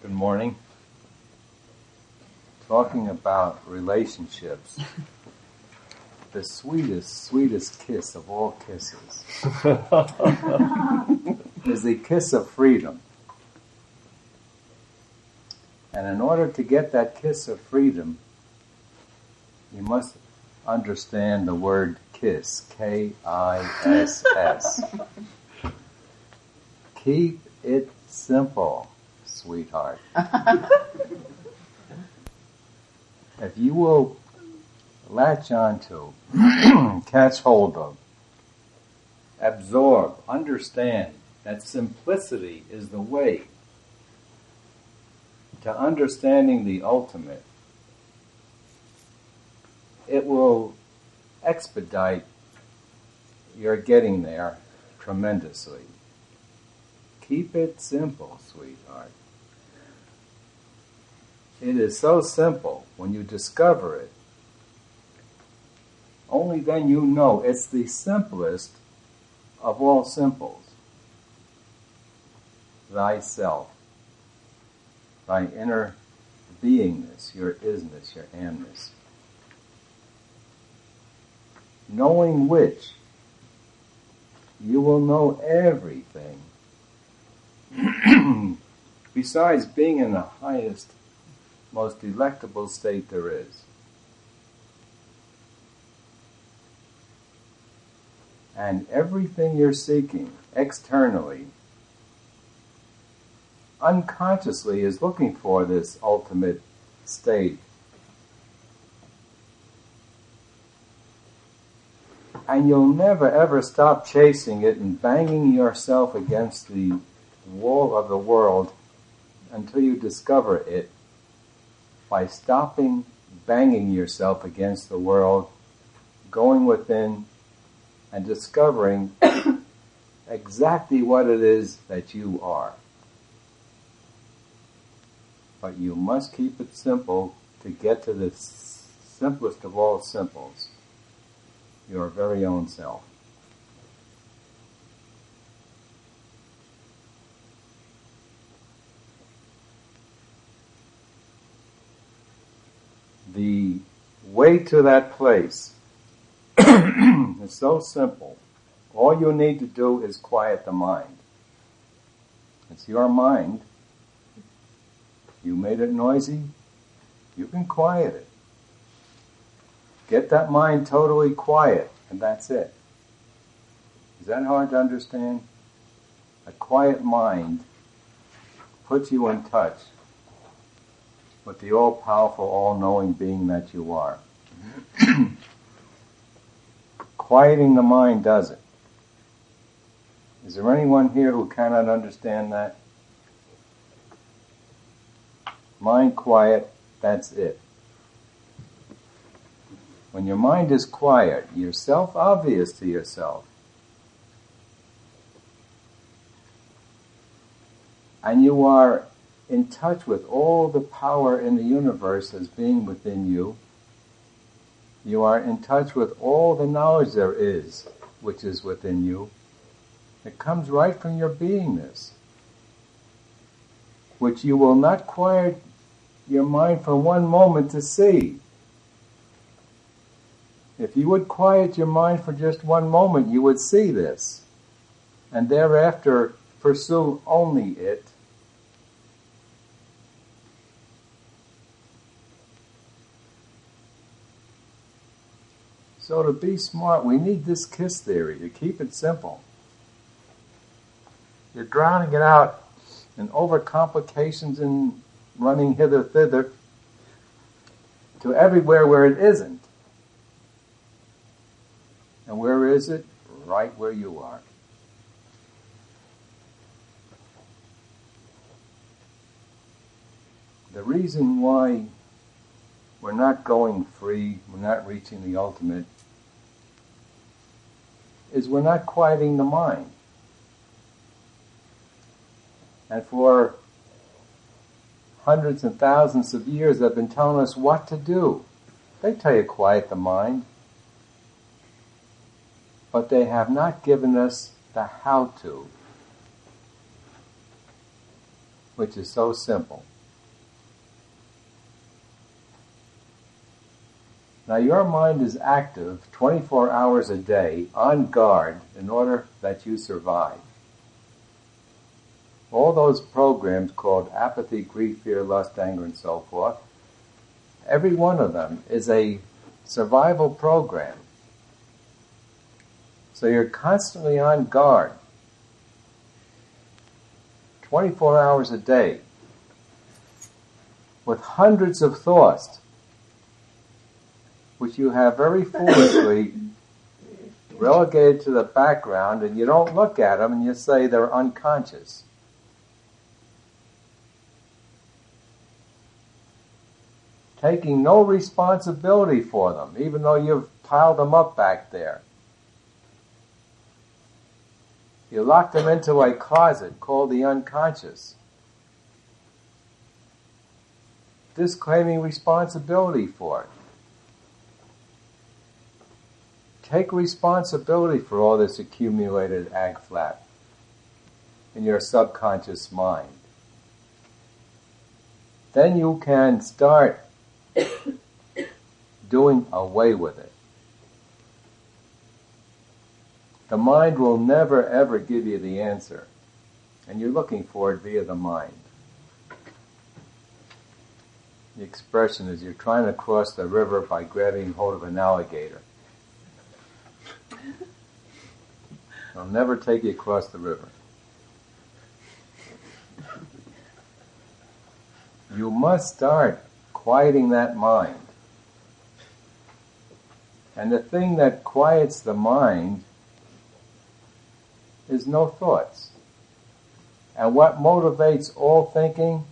Good morning. Talking about relationships. The sweetest kiss of all kisses is the kiss of freedom. And in order to get that kiss of freedom, you must understand the word kiss, K-I-S-S. Keep it simple, sweetheart. If you will latch onto, catch hold of, absorb, understand that simplicity is the way to understanding the ultimate, it will expedite your getting there tremendously. Keep it simple, sweetheart. It is so simple when you discover it. Only then you know it's the simplest of all simples. Thyself, thy inner beingness, your isness, your amness. Knowing which, you will know everything. Besides being in the highest, most delectable state there is. And everything you're seeking externally, unconsciously is looking for this ultimate state. And you'll never ever stop chasing it and banging yourself against the wall of the world until you discover it by stopping banging yourself against the world, going within and discovering exactly what it is that you are. But you must keep it simple to get to the simplest of all simples, your very own self. The way to that place is so simple. All you need to do is quiet the mind. It's your mind. You made it noisy, you can quiet it. Get that mind totally quiet, and that's it. Is that hard to understand? A quiet mind puts you in touch with the all-powerful, all-knowing being that you are. Quieting the mind does it. Is there anyone here who cannot understand that? Mind quiet, that's it. When your mind is quiet, you're self-obvious to yourself. And you are in touch with all the power in the universe as being within you. You are in touch with all the knowledge there is, which is within you. It comes right from your beingness, which you will not quiet your mind for one moment to see. If you would quiet your mind for just one moment, you would see this, and thereafter pursue only it. So to be smart, we need this KISS theory to keep it simple. You're drowning it out in overcomplications and running hither, thither, to everywhere where it isn't. And where is it? Right where you are. The reason why we're not going free, we're not reaching the ultimate, is we're not quieting the mind. And for hundreds and thousands of years they've been telling us what to do. They tell you quiet the mind. But they have not given us the how to, which is so simple. Now your mind is active 24 hours a day, on guard, in order that you survive. All those programs called apathy, grief, fear, lust, anger, and so forth, every one of them is a survival program. So you're constantly on guard, 24 hours a day, with hundreds of thoughts, which you have very foolishly relegated to the background, and you don't look at them and you say they're unconscious. Taking no responsibility for them, even though you've piled them up back there. You lock them into a closet called the unconscious, disclaiming responsibility for it. Take responsibility for all this accumulated ag flap in your subconscious mind. Then you can start doing away with it. The mind will never ever give you the answer, and you're looking for it via the mind. The expression is you're trying to cross the river by grabbing hold of an alligator. It'll never take you across the river. You must start quieting that mind. And the thing that quiets the mind is no thoughts. And what motivates all thinking?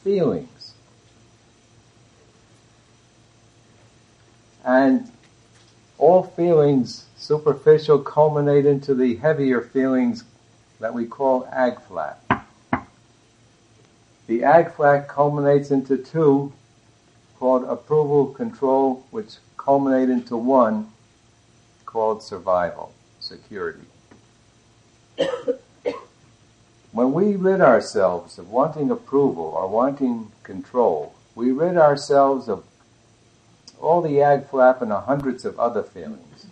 Feelings. And all feelings, superficial, culminate into the heavier feelings that we call ag flap. The ag flap culminates into two, called approval, control, which culminate into one, called survival, security. When we rid ourselves of wanting approval or wanting control, we rid ourselves of all the ag flap and the hundreds of other feelings.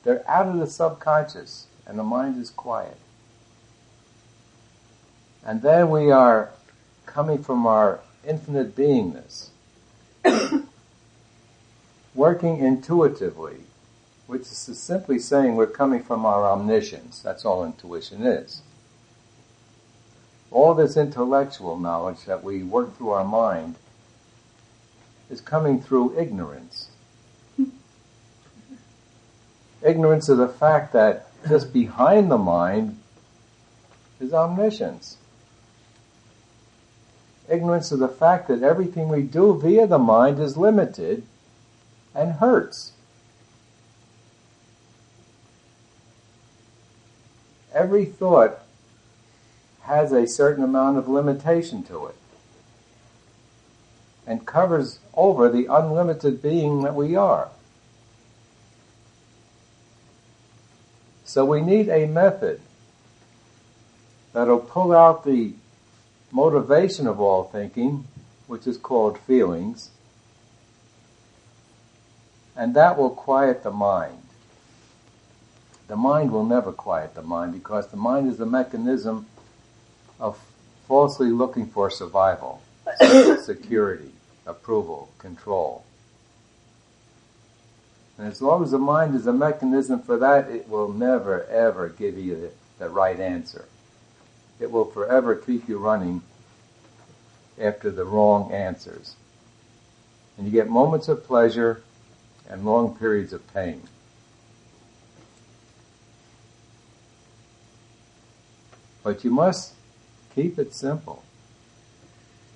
They're out of the subconscious, and the mind is quiet. And then we are coming from our infinite beingness, working intuitively, which is simply saying we're coming from our omniscience. That's all intuition is. All this intellectual knowledge that we work through our mind is coming through ignorance. Ignorance of the fact that just behind the mind is omniscience. Ignorance of the fact that everything we do via the mind is limited and hurts. Every thought has a certain amount of limitation to it and covers over the unlimited being that we are. So we need a method that'll pull out the motivation of all thinking, which is called feelings, and that will quiet the mind. The mind will never quiet the mind because the mind is a mechanism of falsely looking for survival, security, approval, control. And as long as the mind is a mechanism for that, it will never ever give you the right answer. It will forever keep you running after the wrong answers. And you get moments of pleasure and long periods of pain. But you must keep it simple.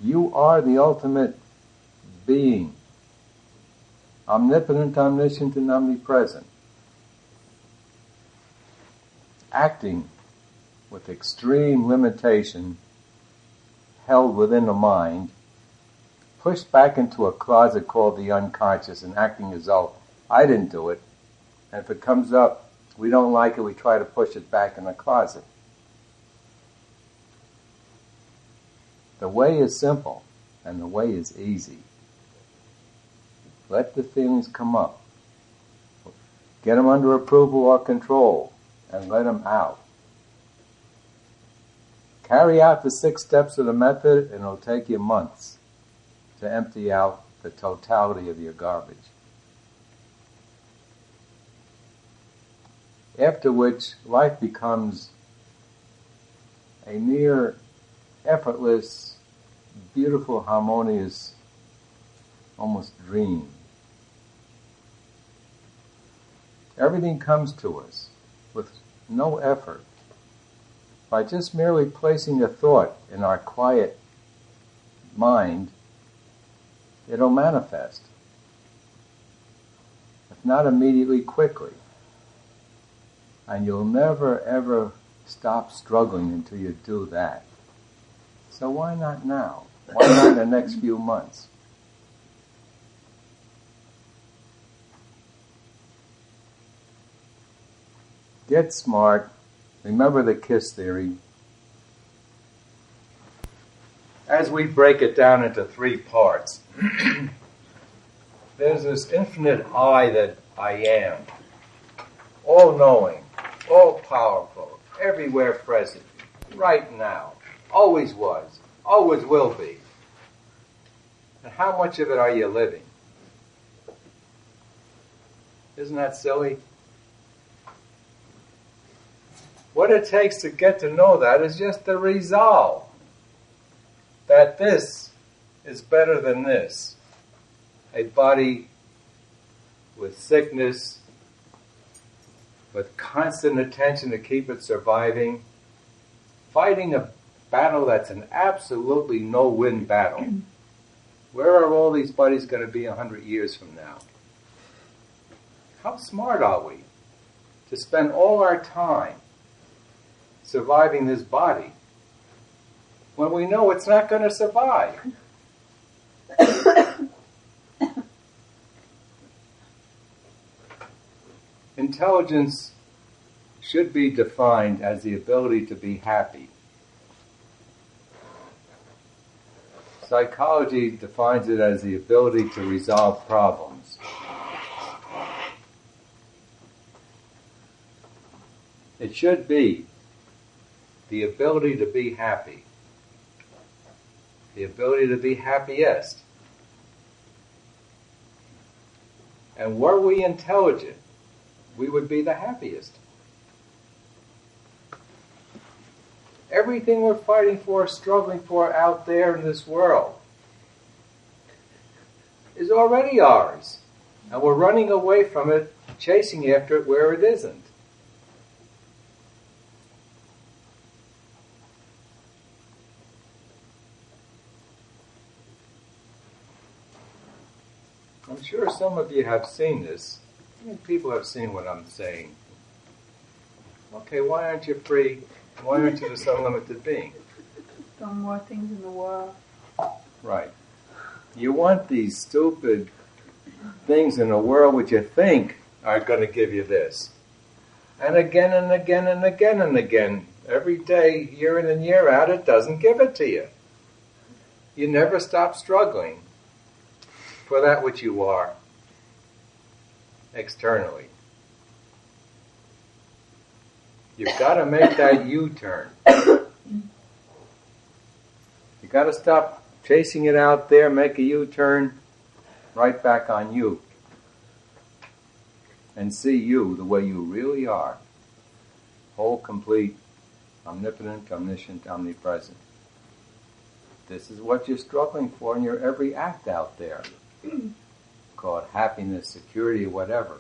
You are the ultimate being, omnipotent, omniscient, and omnipresent, acting with extreme limitation, held within the mind, pushed back into a closet called the unconscious, and acting as though I didn't do it. And if it comes up, we don't like it, we try to push it back in the closet. The way is simple, and the way is easy. Let the feelings come up. Get them under approval or control and let them out. Carry out the 6 steps of the method and it'll take you months to empty out the totality of your garbage. After which life becomes a near effortless, beautiful, harmonious, almost dream. Everything comes to us with no effort. By just merely placing a thought in our quiet mind, it'll manifest. If not immediately, quickly. And you'll never ever stop struggling until you do that. So why not now? Why not in the next few months? Get smart. Remember the KISS theory. As we break it down into 3 parts, there's this infinite I that I am, all-knowing, all-powerful, everywhere present, right now, always was, always will be. And how much of it are you living? Isn't that silly? What it takes to get to know that is just the resolve that this is better than this. A body with sickness, with constant attention to keep it surviving, fighting a battle that's an absolutely no-win battle. Where are all these bodies going to be 100 years from now? How smart are we to spend all our time surviving this body when we know it's not going to survive? Intelligence should be defined as the ability to be happy. Psychology defines it as the ability to resolve problems. It should be the ability to be happy. The ability to be happiest. And were we intelligent, we would be the happiest. Everything we're fighting for, struggling for out there in this world is already ours. And we're running away from it, chasing after it where it isn't. I'm sure some of you have seen this. I mean, people have seen what I'm saying. Okay, why aren't you free? Why aren't you this unlimited being? Done more things in the world. Right. You want these stupid things in the world which you think are going to give you this. And again and again and again and again, every day, year in and year out, it doesn't give it to you. You never stop struggling for that which you are externally. You've got to make that U-turn. You've got to stop chasing it out there, make a U-turn, right back on you. And see you the way you really are. Whole, complete, omnipotent, omniscient, omnipresent. This is what you're struggling for in your every act out there. Call it happiness, security, whatever.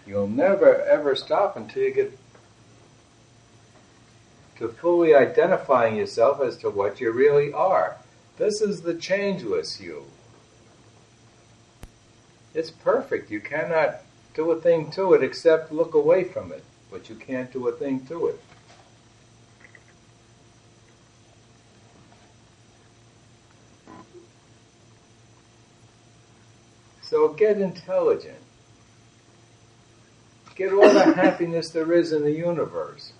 You'll never ever stop until you get to fully identifying yourself as to what you really are. This is the changeless you. It's perfect. You cannot do a thing to it except look away from it, but you can't do a thing to it. So get intelligent. Get all the happiness there is in the universe.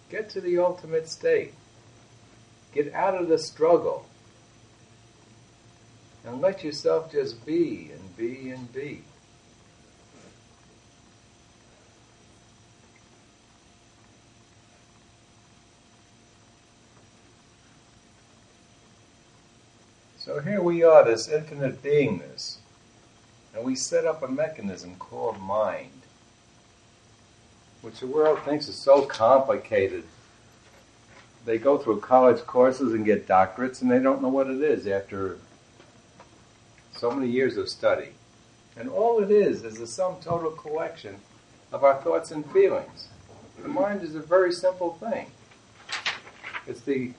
Get to the ultimate state. Get out of the struggle. And let yourself just be and be and be. So here we are, this infinite beingness, and we set up a mechanism called mind, which the world thinks is so complicated. They go through college courses and get doctorates, and they don't know what it is after so many years of study. And all it is a sum total collection of our thoughts and feelings. The mind is a very simple thing. It's the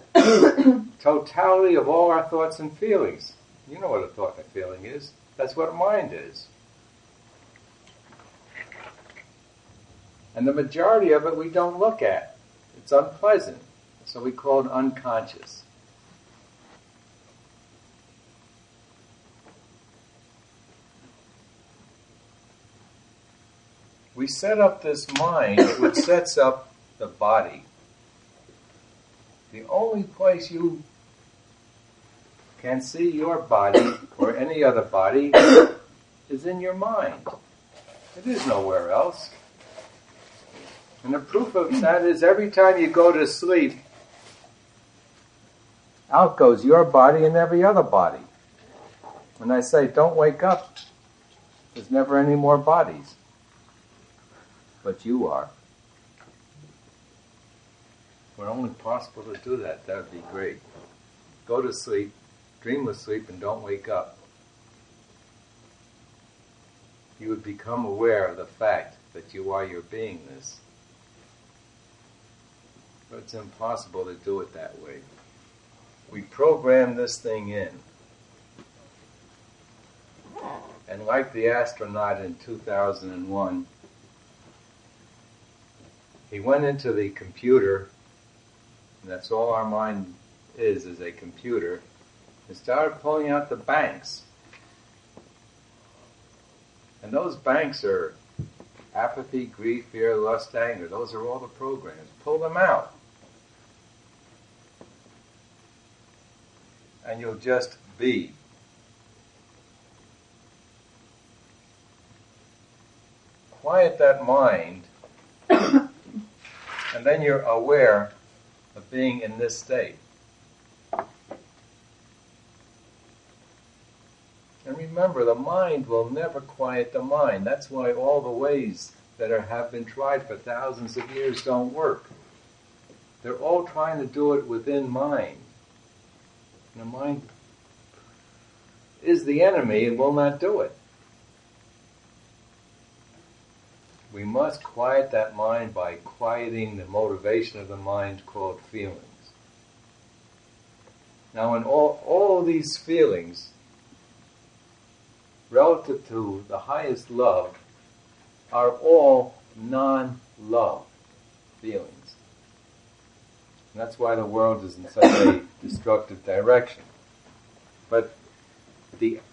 totality of all our thoughts and feelings. You know what a thought and a feeling is. That's what a mind is. And the majority of it we don't look at. It's unpleasant. So we call it unconscious. We set up this mind which sets up the body. The only place you can see your body or any other body is in your mind. It is nowhere else. And the proof of that is every time you go to sleep, out goes your body and every other body. When I say don't wake up, there's never any more bodies. But you are. If it were only possible to do that, that would be great. Go to sleep, dreamless sleep, and don't wake up. You would become aware of the fact that you are your beingness. But it's impossible to do it that way. We program this thing in. And like the astronaut in 2001, he went into the computer, and that's all our mind is a computer, and started pulling out the banks. And those banks are apathy, grief, fear, lust, anger. Those are all the programs. Pull them out. And you'll just be. Quiet that mind, and then you're aware of being in this state. And remember, the mind will never quiet the mind. That's why all the ways that have been tried for thousands of years don't work. They're all trying to do it within mind. And the mind is the enemy and will not do it. We must quiet that mind by quieting the motivation of the mind called feelings. Now, in all these feelings, relative to the highest love, are all non-love feelings. And that's why the world is in such a destructive direction. But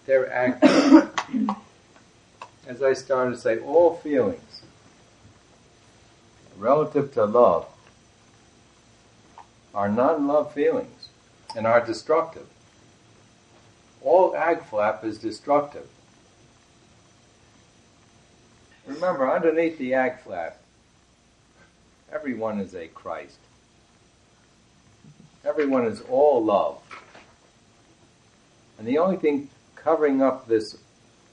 their act, as I started to say, all feelings relative to love are non-love feelings and are destructive. All ag-flap is destructive. Remember, underneath the ag-flap, everyone is a Christ. Everyone is all love. And the only thing covering up this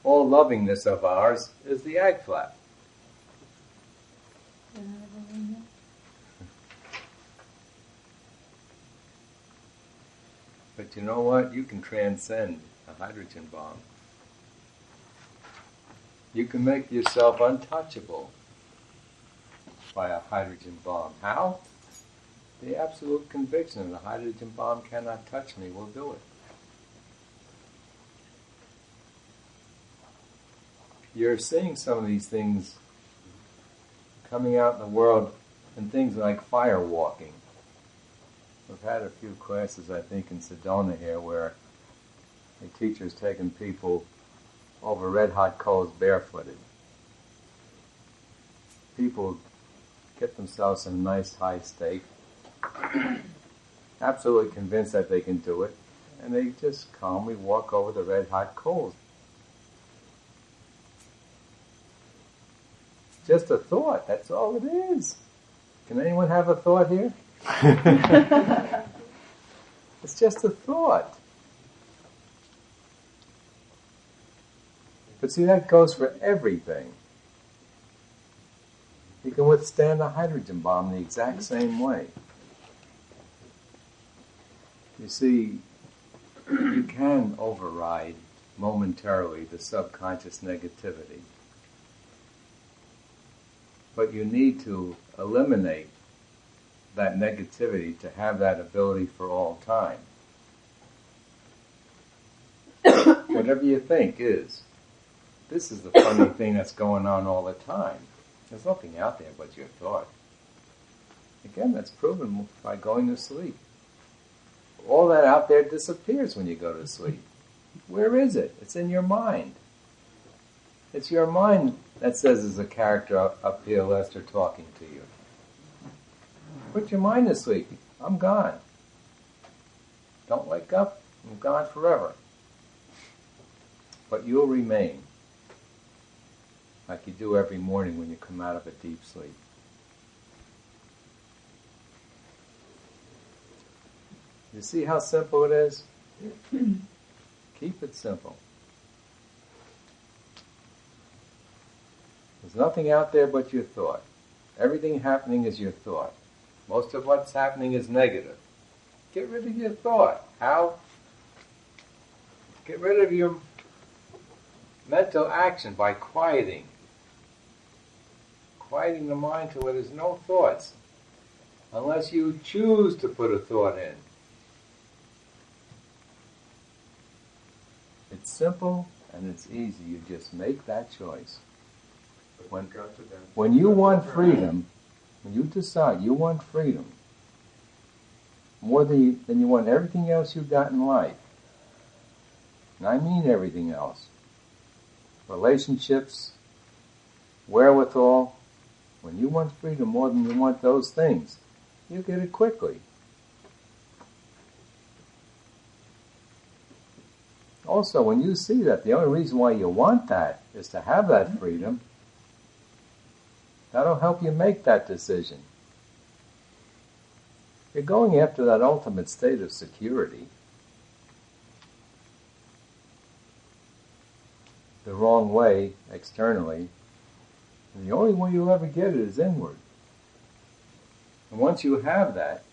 all lovingness of ours is the ag-flap. But you know what? You can transcend a hydrogen bomb. You can make yourself untouchable by a hydrogen bomb. How? The absolute conviction that a hydrogen bomb cannot touch me will do it. You're seeing some of these things coming out in the world in things like fire walking. We've had a few classes, I think, in Sedona here where a teacher's taken people over red-hot coals barefooted. People get themselves in a nice high state, absolutely convinced that they can do it, and they just calmly walk over the red hot coals. It's just a thought, that's all it is. Can anyone have a thought here? It's just a thought. But see, that goes for everything. You can withstand a hydrogen bomb the exact same way. You see, you can override momentarily the subconscious negativity. But you need to eliminate that negativity to have that ability for all time. Whatever you think is. This is the funny thing that's going on all the time. There's nothing out there but your thought. Again, that's proven by going to sleep. All that out there disappears when you go to sleep. Where is it? It's in your mind. It's your mind that says there's a character up here, Lester, talking to you. Put your mind to sleep. I'm gone. Don't wake up. I'm gone forever. But you'll remain, like you do every morning when you come out of a deep sleep. You see how simple it is? Keep it simple. There's nothing out there but your thought. Everything happening is your thought. Most of what's happening is negative. Get rid of your thought. How? Get rid of your mental action by quieting. Quieting the mind to where there's no thoughts. Unless you choose to put a thought in. It's simple and it's easy. You just make that choice. When you want freedom, when you decide you want freedom, more than you want everything else you've got in life, and I mean everything else, relationships, wherewithal, when you want freedom more than you want those things, you get it quickly. Also, when you see that the only reason why you want that is to have that freedom, that'll help you make that decision. You're going after that ultimate state of security. The wrong way, externally. And the only way you'll ever get it is inward. And once you have that,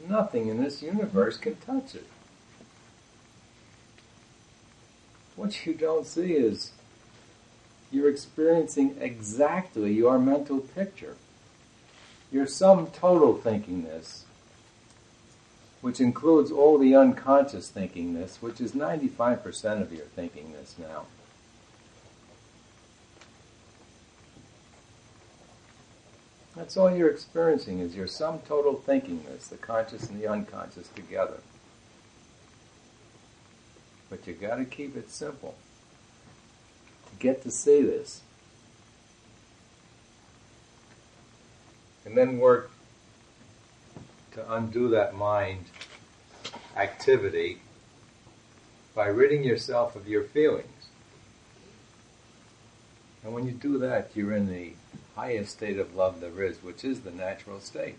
nothing in this universe can touch it. What you don't see is you're experiencing exactly your mental picture. Your sum total thinkingness, which includes all the unconscious thinkingness, which is 95% of your thinkingness now. That's all you're experiencing is your sum total thinkingness, the conscious and the unconscious together. But you got to keep it simple to get to see this. And then work to undo that mind activity by ridding yourself of your feelings. And when you do that, you're in the highest state of love there is, which is the natural state.